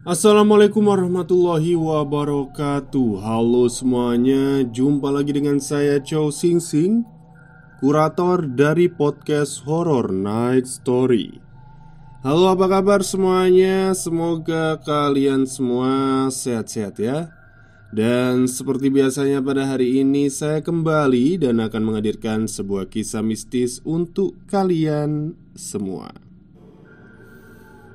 Assalamualaikum warahmatullahi wabarakatuh. Halo semuanya, jumpa lagi dengan saya Chow Sing Sing, kurator dari podcast Horror Night Story. Halo, apa kabar semuanya? Semoga kalian semua sehat-sehat ya. Dan seperti biasanya pada hari ini saya kembali dan akan menghadirkan sebuah kisah mistis untuk kalian semua.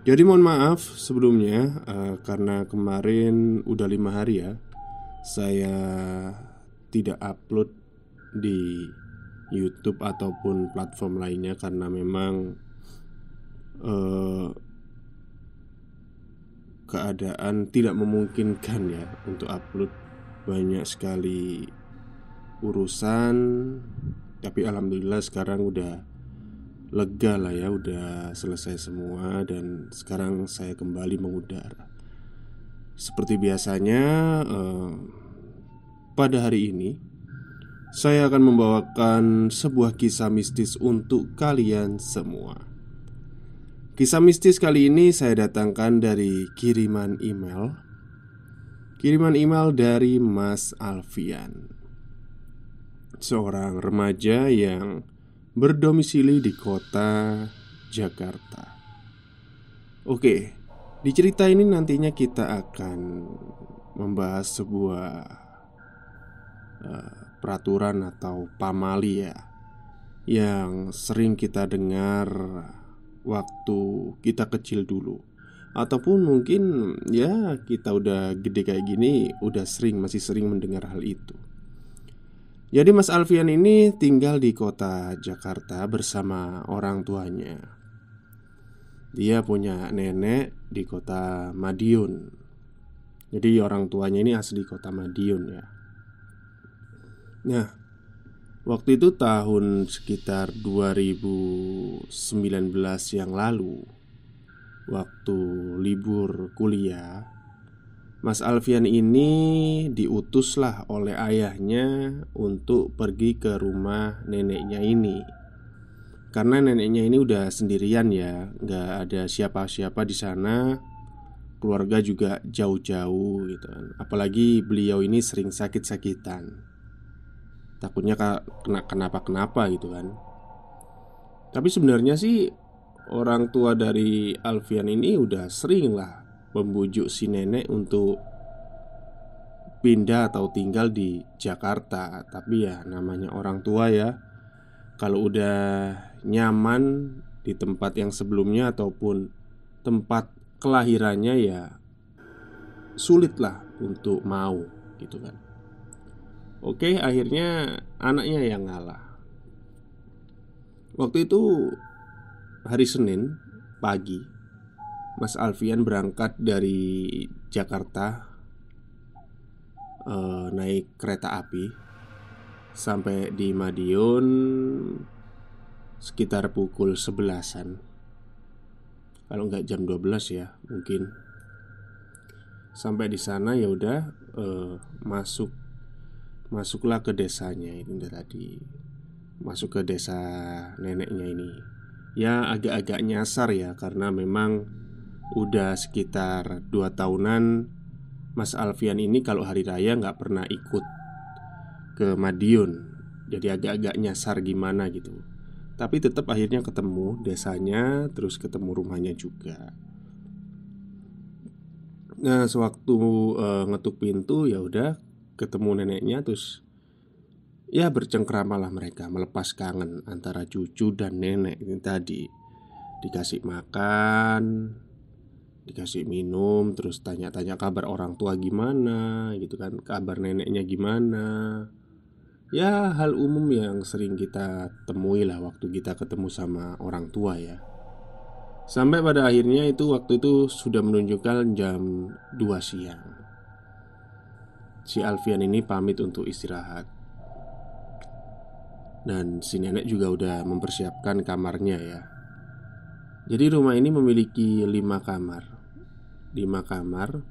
Jadi mohon maaf sebelumnya karena kemarin udah 5 hari ya saya tidak upload di YouTube ataupun platform lainnya karena memang eh, keadaan tidak memungkinkan ya untuk upload, banyak sekali urusan. Tapi alhamdulillah sekarang udah lega lah ya, udah selesai semua dan sekarang saya kembali mengudara. Seperti biasanya, pada hari ini saya akan membawakan sebuah kisah mistis untuk kalian semua. Kisah mistis kali ini saya datangkan dari kiriman email. Kiriman email dari Mas Alfian, seorang remaja yang berdomisili di kota Jakarta. Oke, di cerita ini nantinya kita akan membahas sebuah peraturan atau pamali ya, yang sering kita dengar waktu kita kecil dulu. Ataupun mungkin ya kita udah gede kayak gini, masih sering mendengar hal itu. Jadi Mas Alfian ini tinggal di kota Jakarta bersama orang tuanya. Dia punya nenek di kota Madiun. Jadi orang tuanya ini asli kota Madiun ya. Nah, waktu itu tahun sekitar 2019 yang lalu, waktu libur kuliah, Mas Alfian ini diutuslah oleh ayahnya untuk pergi ke rumah neneknya ini. Karena neneknya ini udah sendirian ya, nggak ada siapa-siapa di sana. Keluarga juga jauh-jauh gitu kan. Apalagi beliau ini sering sakit-sakitan. Takutnya kena kenapa-kenapa gitu kan. Tapi sebenarnya sih orang tua dari Alfian ini udah sering lah membujuk si nenek untuk pindah atau tinggal di Jakarta. Tapi ya namanya orang tua ya, kalau udah nyaman di tempat yang sebelumnya ataupun tempat kelahirannya ya sulit lah untuk mau gitu kan. Oke, akhirnya anaknya yang ngalah. Waktu itu hari Senin pagi, Mas Alfian berangkat dari Jakarta, naik kereta api sampai di Madiun sekitar pukul 11-an. Kalau nggak jam 12 ya mungkin. Sampai di sana ya udah, masuklah ke desanya itu tadi. Masuk ke desa neneknya ini. Ya agak-agak nyasar ya, karena memang udah sekitar 2 tahunan Mas Alfian ini kalau hari raya nggak pernah ikut ke Madiun. Jadi agak-agak nyasar gimana gitu. Tapi tetap akhirnya ketemu desanya, terus ketemu rumahnya juga. Nah, sewaktu ngetuk pintu ya udah ketemu neneknya, terus ya bercengkramalah mereka melepas kangen antara cucu dan nenek ini tadi. Dikasih makan, dikasih minum, terus tanya-tanya kabar orang tua gimana gitu kan, kabar neneknya gimana. Ya hal umum yang sering kita temui lah waktu kita ketemu sama orang tua ya. Sampai pada akhirnya waktu itu sudah menunjukkan jam 2 siang. Si Alfian ini pamit untuk istirahat. Dan si nenek juga udah mempersiapkan kamarnya ya. Jadi rumah ini memiliki 5 kamar. 5 kamar,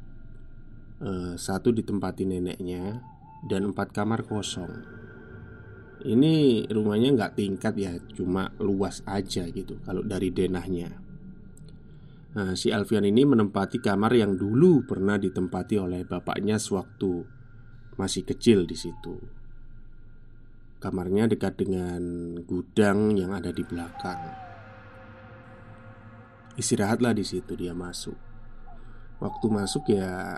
satu ditempati neneknya, dan 4 kamar kosong. Ini rumahnya nggak tingkat ya, cuma luas aja gitu kalau dari denahnya. Nah, si Alfian ini menempati kamar yang dulu pernah ditempati oleh bapaknya sewaktu masih kecil di situ. Kamarnya dekat dengan gudang yang ada di belakang. Istirahatlah di situ dia masuk. Waktu masuk ya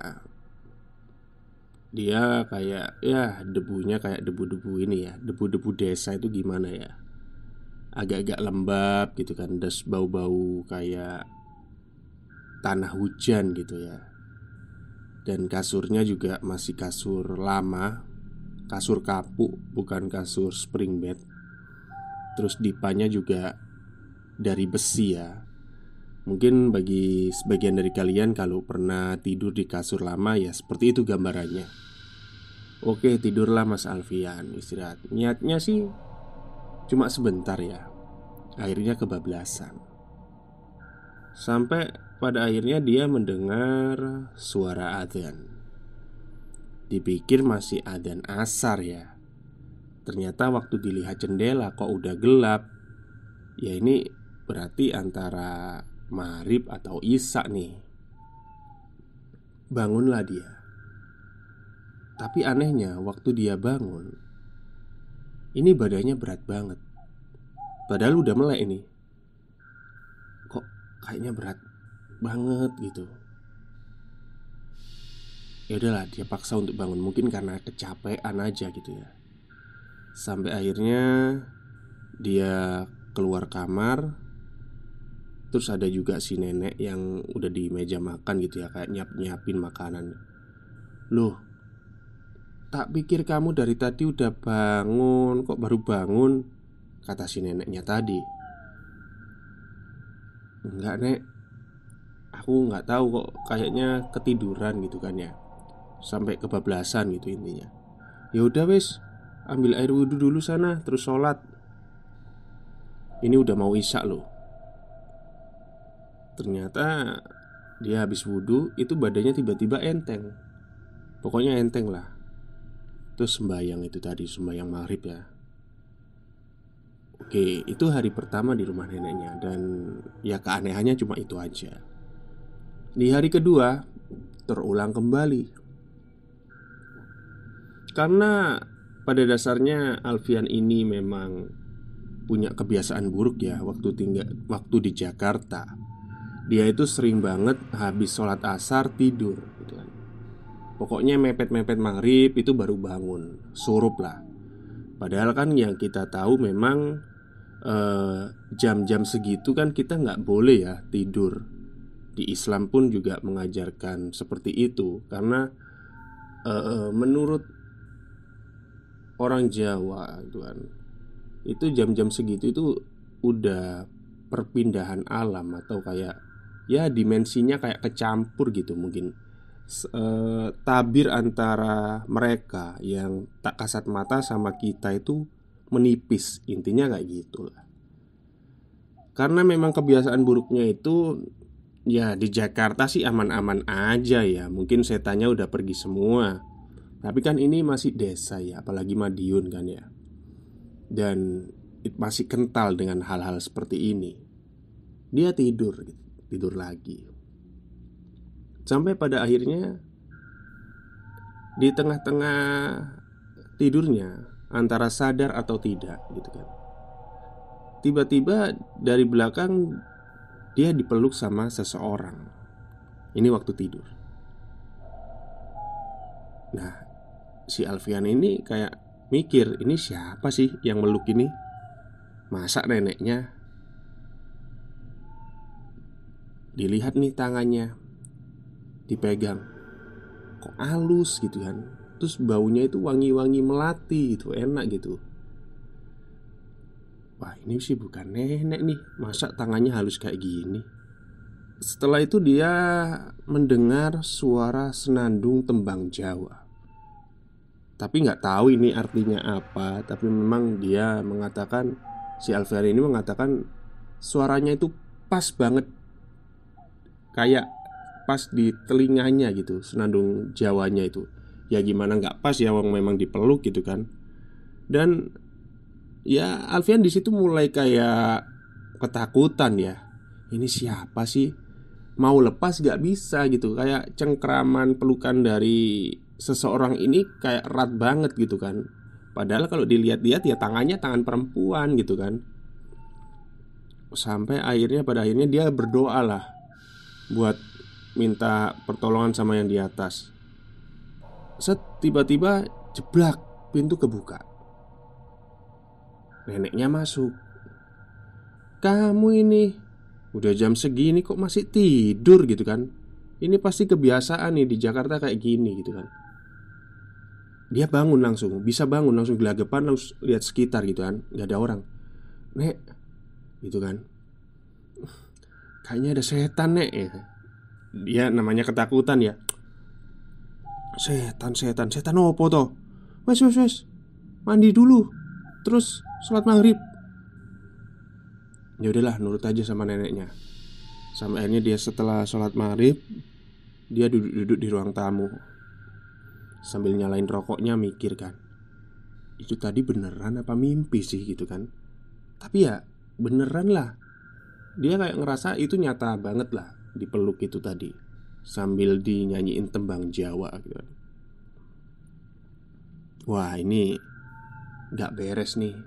dia kayak ya debunya kayak debu-debu ini ya, debu-debu desa itu gimana ya, agak-agak lembab gitu kan, dan bau-bau kayak tanah hujan gitu ya. Dan kasurnya juga masih kasur lama, kasur kapuk, bukan kasur spring bed. Terus dipanya juga dari besi ya. Mungkin bagi sebagian dari kalian kalau pernah tidur di kasur lama ya seperti itu gambarannya. Oke, tidurlah Mas Alfian, istirahat. Niatnya sih cuma sebentar ya. Akhirnya kebablasan. Sampai pada akhirnya dia mendengar suara adzan. Dipikir masih adzan asar ya. Ternyata waktu dilihat jendela kok udah gelap. Ya ini berarti antara maghrib atau isya nih. Bangunlah dia. Tapi anehnya waktu dia bangun, ini badannya berat banget. Padahal udah melek ini. Kok kayaknya berat banget gitu. Ya udahlah, dia paksa untuk bangun, mungkin karena kecapean aja gitu ya. Sampai akhirnya dia keluar kamar. Terus ada juga si nenek yang udah di meja makan gitu ya, kayak nyiapin makanan. Loh, tak pikir kamu dari tadi udah bangun, kok baru bangun? Kata si neneknya tadi. Enggak nek, aku nggak tahu kok, kayaknya ketiduran gitu kan ya. Sampai kebablasan gitu intinya. Ya udah wes, ambil air wudhu dulu sana, terus sholat. Ini udah mau isya loh. Ternyata dia habis wudhu, itu badannya tiba-tiba enteng. Pokoknya enteng lah. Terus sembahyang itu tadi, sembahyang maghrib ya. Oke, itu hari pertama di rumah neneknya. Dan ya keanehannya cuma itu aja. Di hari kedua, terulang kembali. Karena pada dasarnya Alfian ini memang punya kebiasaan buruk ya. Waktu di Jakarta, dia itu sering banget habis sholat asar tidur gitu kan. Pokoknya mepet-mepet maghrib itu baru bangun, surup lah. Padahal kan yang kita tahu memang jam-jam segitu kan kita nggak boleh ya tidur. Di Islam pun juga mengajarkan seperti itu. Karena menurut orang Jawa itu kan, itu jam-jam segitu itu udah perpindahan alam atau kayak ya dimensinya kayak kecampur gitu mungkin. Tabir antara mereka yang tak kasat mata sama kita itu menipis. Intinya kayak gitulah. Karena memang kebiasaan buruknya itu ya di Jakarta sih aman-aman aja ya. Mungkin setannya udah pergi semua. Tapi kan ini masih desa ya, apalagi Madiun kan ya. Dan masih kental dengan hal-hal seperti ini. Dia tidur gitu, tidur lagi. Sampai pada akhirnya di tengah-tengah tidurnya, antara sadar atau tidak gitu kan, tiba-tiba dari belakang dia dipeluk sama seseorang. Ini waktu tidur. Nah, si Alfian ini kayak mikir, ini siapa sih yang meluk ini? Masa neneknya? Dilihat nih tangannya, dipegang, kok halus gitu kan. Terus baunya itu wangi-wangi melati gitu, enak gitu. Wah ini sih bukan nenek nih, masa tangannya halus kayak gini. Setelah itu dia mendengar suara senandung tembang Jawa. Tapi nggak tahu ini artinya apa. Tapi memang dia mengatakan, si Alfian ini mengatakan suaranya itu pas banget, kayak pas di telinganya gitu, senandung Jawanya itu. Ya gimana nggak pas ya, wong memang dipeluk gitu kan. Dan ya Alfian di situ mulai kayak ketakutan ya. Ini siapa sih? mau lepas gak bisa gitu. Kayak cengkraman pelukan dari seseorang ini kayak erat banget gitu kan. Padahal kalau dilihat-lihat ya tangannya tangan perempuan gitu kan. Sampai pada akhirnya dia berdoa lah buat minta pertolongan sama yang di atas. Tiba-tiba jeblak, pintu kebuka. Neneknya masuk. "Kamu ini udah jam segini kok masih tidur gitu kan? Ini pasti kebiasaan nih di Jakarta kayak gini gitu kan." Dia bangun langsung, bisa bangun langsung gelagapan, langsung lihat sekitar gitu kan, nggak ada orang. "Nek," gitu kan, "kayaknya ada setan, Nek," ya. Dia namanya ketakutan ya. "Setan, setan, setan opo toh? Wes, wes, wes, mandi dulu, terus sholat maghrib." Ya udahlah, nurut aja sama neneknya. Sampai akhirnya dia setelah sholat maghrib, dia duduk-duduk di ruang tamu sambil nyalain rokoknya, mikir kan, itu tadi beneran apa mimpi sih gitu kan. Tapi ya beneran lah. Dia kayak ngerasa itu nyata banget lah, dipeluk itu tadi sambil dinyanyiin tembang Jawa gitu kan. Wah, ini gak beres nih.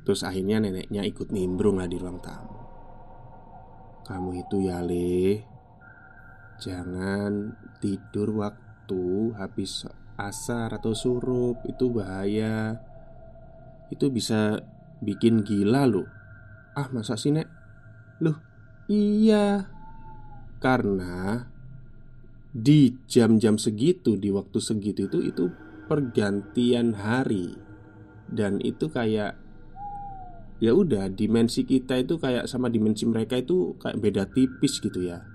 Terus akhirnya neneknya ikut nimbrung lah di ruang tamu. "Kamu itu ya Le, jangan tidur waktu habis asar atau surup, itu bahaya. Itu bisa bikin gila loh." "Ah, masa sih, Nek?" "Loh, iya. Karena di jam-jam segitu, di waktu segitu itu pergantian hari. Dan itu kayak, ya udah, dimensi kita itu kayak sama dimensi mereka itu kayak beda tipis gitu ya.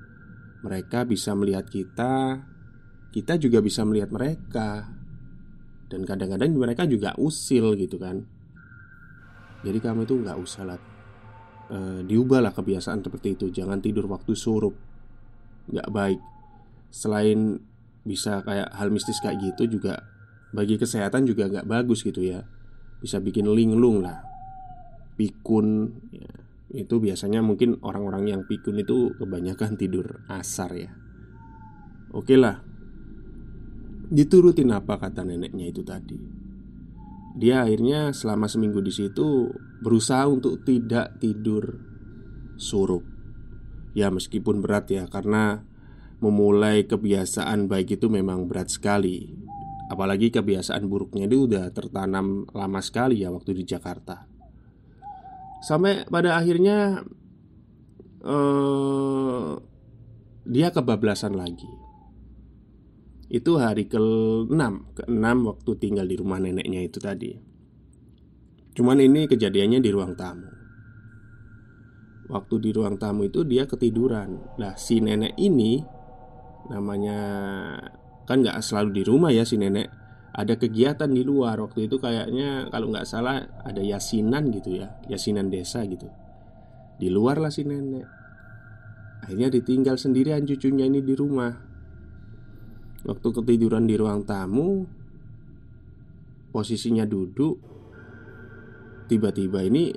Mereka bisa melihat kita juga bisa melihat mereka. Dan kadang-kadang mereka juga usil gitu kan. Jadi kamu itu nggak usah lah, diubahlah kebiasaan seperti itu. Jangan tidur waktu surup, nggak baik. Selain bisa kayak hal mistis kayak gitu, juga bagi kesehatan juga nggak bagus gitu ya. Bisa bikin linglung lah, pikun ya. Itu biasanya mungkin orang-orang yang pikun itu kebanyakan tidur asar ya. Oke lah, diturutin apa kata neneknya itu tadi. Dia akhirnya selama seminggu di situ berusaha untuk tidak tidur surup. Ya meskipun berat ya, karena memulai kebiasaan baik itu memang berat sekali. Apalagi kebiasaan buruknya itu udah tertanam lama sekali ya waktu di Jakarta. Sampai pada akhirnya eh, dia kebablasan lagi. Itu hari ke-6 waktu tinggal di rumah neneknya itu tadi. Cuman ini kejadiannya di ruang tamu. Waktu di ruang tamu itu dia ketiduran. Nah, si nenek ini namanya, kan nggak selalu di rumah ya si nenek. Ada kegiatan di luar. Waktu itu kayaknya kalau nggak salah ada yasinan gitu ya, yasinan desa gitu. Di luar lah si nenek. Akhirnya ditinggal sendirian cucunya ini di rumah. Waktu ketiduran di ruang tamu, posisinya duduk, tiba-tiba ini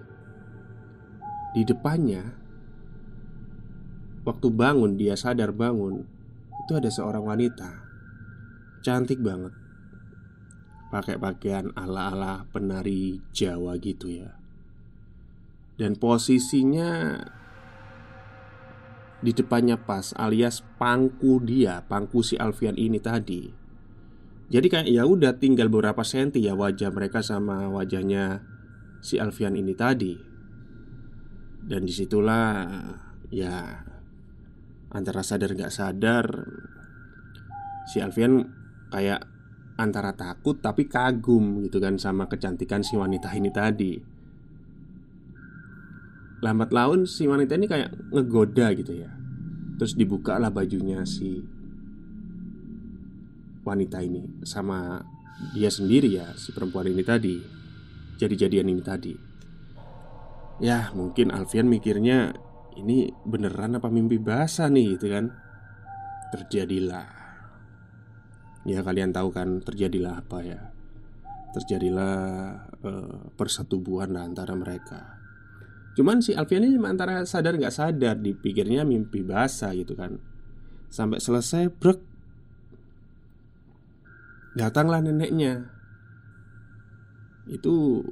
di depannya, waktu bangun, dia sadar bangun, itu ada seorang wanita, cantik banget, pakai pakaian ala-ala penari Jawa gitu ya. Dan posisinya di depannya pas, alias pangku dia, pangku si Alfian ini tadi. Jadi kayak ya udah tinggal beberapa senti ya wajah mereka sama wajahnya si Alfian ini tadi. Dan disitulah ya, antara sadar gak sadar, si Alfian kayak antara takut tapi kagum gitu kan sama kecantikan si wanita ini tadi. Lambat laun si wanita ini kayak ngegoda gitu ya. Terus dibuka lah bajunya si wanita ini sama dia sendiri ya, si perempuan ini tadi, jadi-jadian ini tadi. Ya mungkin Alfian mikirnya, ini beneran apa mimpi basah nih gitu kan. Terjadilah, ya kalian tahu kan terjadilah apa ya. Terjadilah persetubuhan antara mereka. Cuman si Alfian ini antara sadar nggak sadar, dipikirnya mimpi basah gitu kan. Sampai selesai brek, datanglah neneknya. Itu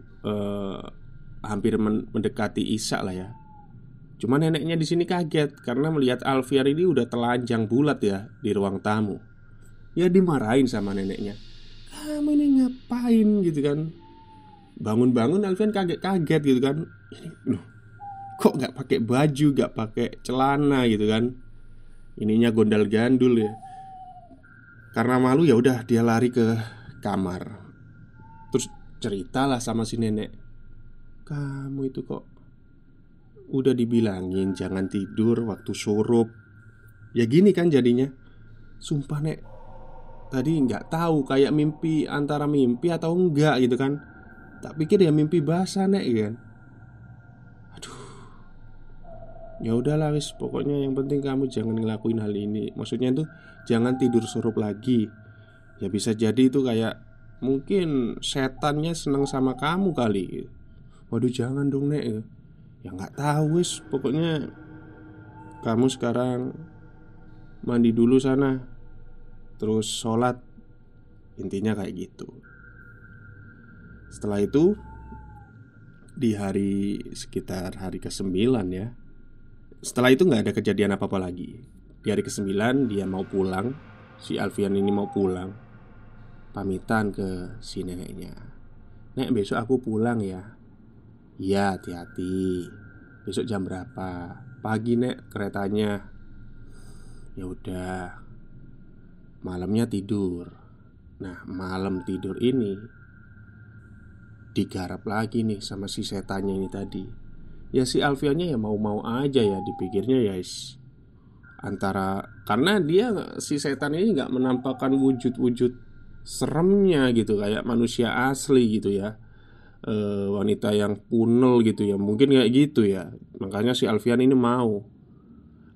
hampir mendekati Isya lah ya. Cuma neneknya di sini kaget karena melihat Alfian ini udah telanjang bulat ya di ruang tamu. Ya dimarahin sama neneknya. Kamu ini ngapain gitu kan. Bangun-bangun Alfian kaget-kaget gitu kan. Loh, kok nggak pakai baju, nggak pakai celana gitu kan. Ininya gondal-gandul ya. Karena malu ya udah dia lari ke kamar. Terus ceritalah sama si nenek. Kamu itu kok udah dibilangin jangan tidur waktu surup. Ya gini kan jadinya. Sumpah nek, tadi nggak tahu kayak mimpi, antara mimpi atau enggak gitu kan. Tak pikir ya mimpi basah nek kan. Aduh. Ya udahlah wis, pokoknya yang penting kamu jangan ngelakuin hal ini. Maksudnya itu jangan tidur surup lagi. Ya bisa jadi itu kayak mungkin setannya seneng sama kamu kali. Waduh jangan dong nek. Ya nggak tahu wis, pokoknya kamu sekarang mandi dulu sana, terus sholat. Intinya kayak gitu. Setelah itu di hari sekitar hari ke-9 ya. Setelah itu nggak ada kejadian apa-apa lagi. Di hari ke-9 dia mau pulang. Si Alfian ini mau pulang. Pamitan ke si neneknya. Nek besok aku pulang ya. Iya hati-hati. Besok jam berapa? Pagi nek keretanya. Ya udah. Malamnya tidur. Nah malam tidur ini digarap lagi nih sama si setannya ini tadi. Ya si Alfiannya ya mau-mau aja ya, dipikirnya ya antara karena dia si setan ini nggak menampakkan wujud-wujud seremnya gitu kayak manusia asli gitu ya. Wanita yang punel gitu ya, mungkin kayak gitu ya. Makanya si Alfian ini mau.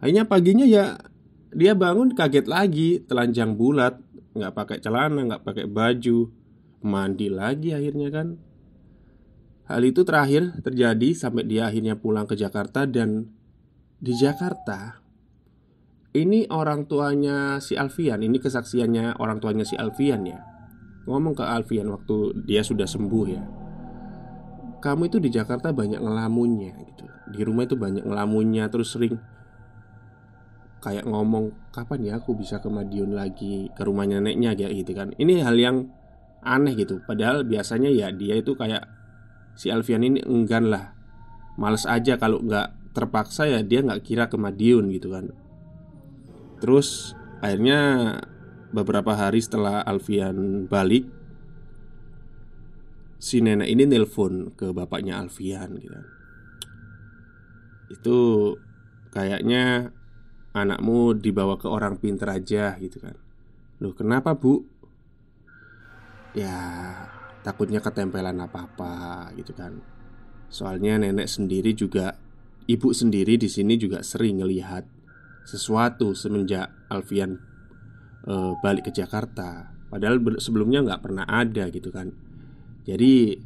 Akhirnya paginya ya dia bangun kaget lagi, telanjang bulat, nggak pakai celana, nggak pakai baju, mandi lagi akhirnya kan. Hal itu terakhir terjadi sampai dia akhirnya pulang ke Jakarta. Dan di Jakarta ini orang tuanya si Alfian, ini kesaksiannya orang tuanya si Alfian ya, ngomong ke Alfian waktu dia sudah sembuh ya. Kamu itu di Jakarta banyak ngelamunnya gitu. Di rumah itu banyak ngelamunnya. Terus sering kayak ngomong, kapan ya aku bisa ke Madiun lagi, ke rumahnya neneknya gitu kan. Ini hal yang aneh gitu. Padahal biasanya ya dia itu kayak si Alfian ini enggan lah, males aja kalau nggak terpaksa ya dia nggak kira ke Madiun gitu kan. Terus akhirnya beberapa hari setelah Alfian balik, si nenek ini nelpon ke bapaknya Alfian gitu kan. Itu kayaknya anakmu dibawa ke orang pinter aja gitu kan. Loh kenapa bu? Ya takutnya ketempelan apa-apa gitu kan. Soalnya nenek sendiri juga, ibu sendiri di sini juga sering ngelihat sesuatu semenjak Alfian balik ke Jakarta. Padahal sebelumnya nggak pernah ada gitu kan. Jadi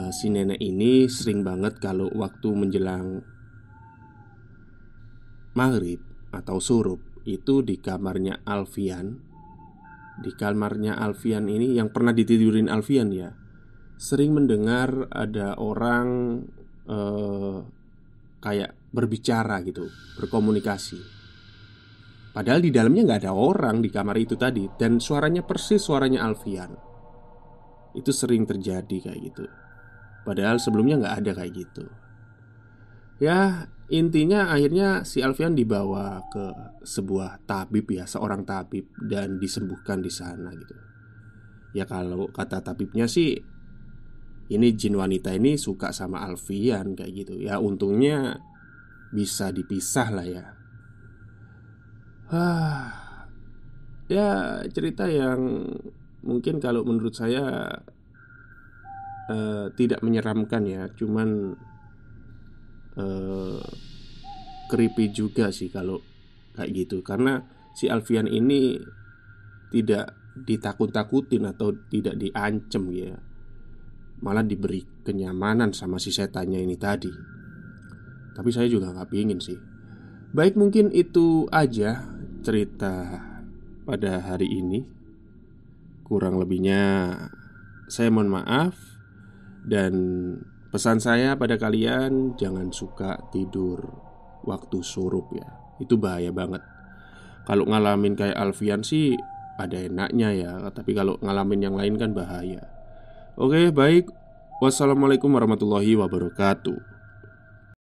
si nenek ini sering banget kalau waktu menjelang maghrib atau surup itu di kamarnya Alfian. Di kamarnya Alfian ini yang pernah ditidurin Alfian ya, sering mendengar ada orang kayak berbicara gitu, berkomunikasi. Padahal di dalamnya nggak ada orang di kamar itu tadi. Dan suaranya persis suaranya Alfian. Itu sering terjadi kayak gitu. Padahal sebelumnya nggak ada kayak gitu. Ya intinya akhirnya si Alfian dibawa ke sebuah tabib ya, seorang tabib, dan disembuhkan di sana gitu. Ya kalau kata tabibnya sih, ini jin wanita ini suka sama Alfian kayak gitu. Ya untungnya bisa dipisah lah ya. Ya cerita yang mungkin kalau menurut saya tidak menyeramkan ya. Cuman creepy juga sih kalau kayak gitu. Karena si Alfian ini tidak ditakut-takutin atau tidak diancem ya, malah diberi kenyamanan sama si setannya ini tadi. Tapi saya juga nggak pingin sih. Baik, mungkin itu aja cerita pada hari ini. Kurang lebihnya saya mohon maaf. Dan pesan saya pada kalian, jangan suka tidur waktu surup ya. Itu bahaya banget. Kalau ngalamin kayak Alfian sih ada enaknya ya, tapi kalau ngalamin yang lain kan bahaya. Oke, baik. Wassalamualaikum warahmatullahi wabarakatuh.